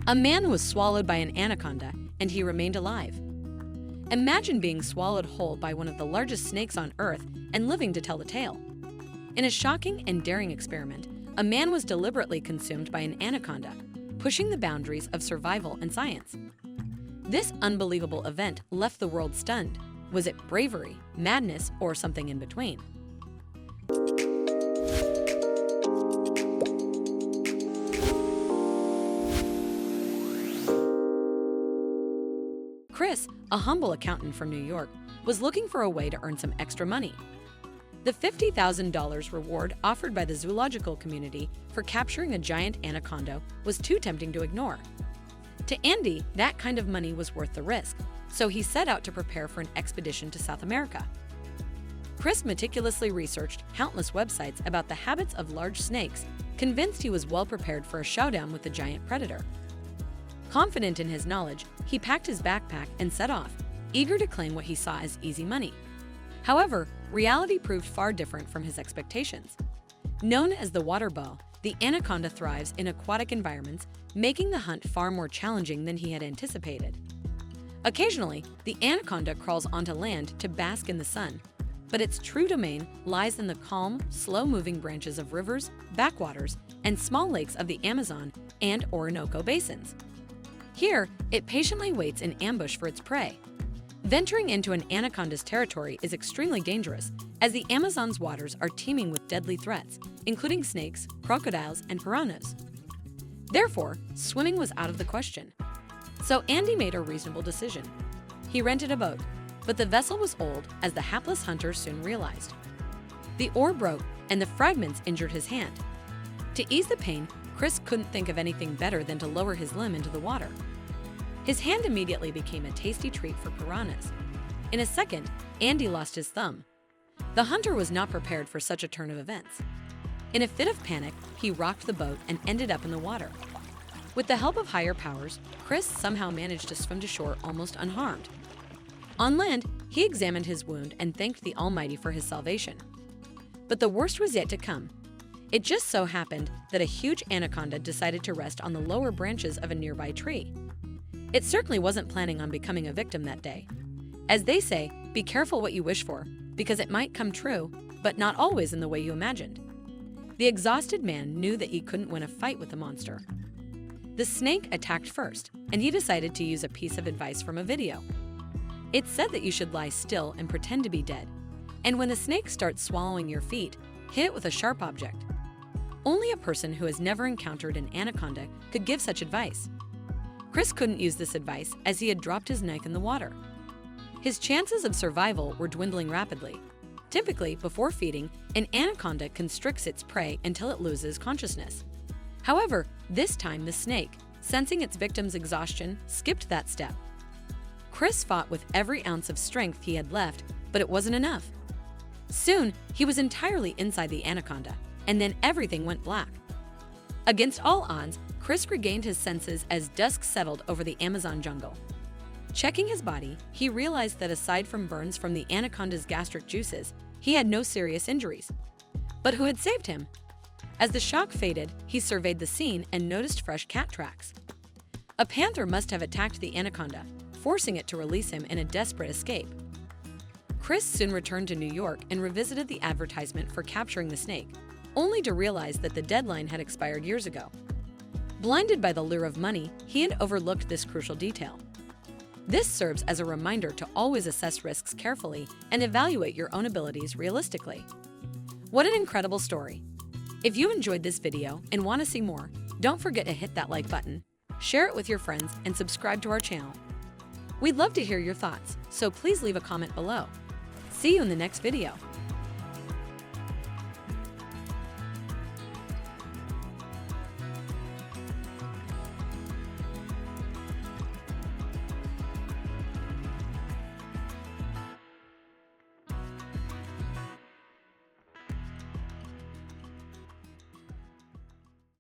A man was swallowed by an anaconda, and he remained alive. Imagine being swallowed whole by one of the largest snakes on Earth and living to tell the tale. In a shocking and daring experiment, a man was deliberately consumed by an anaconda, pushing the boundaries of survival and science. This unbelievable event left the world stunned. Was it bravery, madness, or something in between? Chris, a humble accountant from New York, was looking for a way to earn some extra money. The $50,000 reward offered by the zoological community for capturing a giant anaconda was too tempting to ignore. To Andy, that kind of money was worth the risk, so he set out to prepare for an expedition to South America. Chris meticulously researched countless websites about the habits of large snakes, convinced he was well prepared for a showdown with the giant predator. Confident in his knowledge, he packed his backpack and set off, eager to claim what he saw as easy money. However, reality proved far different from his expectations. Known as the water boa, the anaconda thrives in aquatic environments, making the hunt far more challenging than he had anticipated. Occasionally, the anaconda crawls onto land to bask in the sun, but its true domain lies in the calm, slow-moving branches of rivers, backwaters, and small lakes of the Amazon and Orinoco basins. Here, it patiently waits in ambush for its prey. Venturing into an anaconda's territory is extremely dangerous, as the Amazon's waters are teeming with deadly threats, including snakes, crocodiles, and piranhas. Therefore, swimming was out of the question. So Andy made a reasonable decision. He rented a boat, but the vessel was old, as the hapless hunter soon realized. The oar broke, and the fragments injured his hand. To ease the pain, Chris couldn't think of anything better than to lower his limb into the water. His hand immediately became a tasty treat for piranhas. In a second, Andy lost his thumb. The hunter was not prepared for such a turn of events. In a fit of panic, he rocked the boat and ended up in the water. With the help of higher powers, Chris somehow managed to swim to shore almost unharmed. On land, he examined his wound and thanked the Almighty for his salvation. But the worst was yet to come. It just so happened that a huge anaconda decided to rest on the lower branches of a nearby tree. It certainly wasn't planning on becoming a victim that day. As they say, be careful what you wish for, because it might come true, but not always in the way you imagined. The exhausted man knew that he couldn't win a fight with the monster. The snake attacked first, and he decided to use a piece of advice from a video. It said that you should lie still and pretend to be dead, and when the snake starts swallowing your feet, hit it with a sharp object. Only a person who has never encountered an anaconda could give such advice. Chris couldn't use this advice as he had dropped his knife in the water. His chances of survival were dwindling rapidly. Typically, before feeding, an anaconda constricts its prey until it loses consciousness. However, this time the snake, sensing its victim's exhaustion, skipped that step. Chris fought with every ounce of strength he had left, but it wasn't enough. Soon, he was entirely inside the anaconda, and then everything went black. Against all odds, Chris regained his senses as dusk settled over the Amazon jungle. Checking his body, he realized that aside from burns from the anaconda's gastric juices, he had no serious injuries. But who had saved him? As the shock faded, he surveyed the scene and noticed fresh cat tracks. A panther must have attacked the anaconda, forcing it to release him in a desperate escape. Chris soon returned to New York and revisited the advertisement for capturing the snake, only to realize that the deadline had expired years ago. Blinded by the lure of money, he had overlooked this crucial detail. This serves as a reminder to always assess risks carefully and evaluate your own abilities realistically. What an incredible story! If you enjoyed this video and want to see more, don't forget to hit that like button, share it with your friends, and subscribe to our channel. We'd love to hear your thoughts, so please leave a comment below. See you in the next video.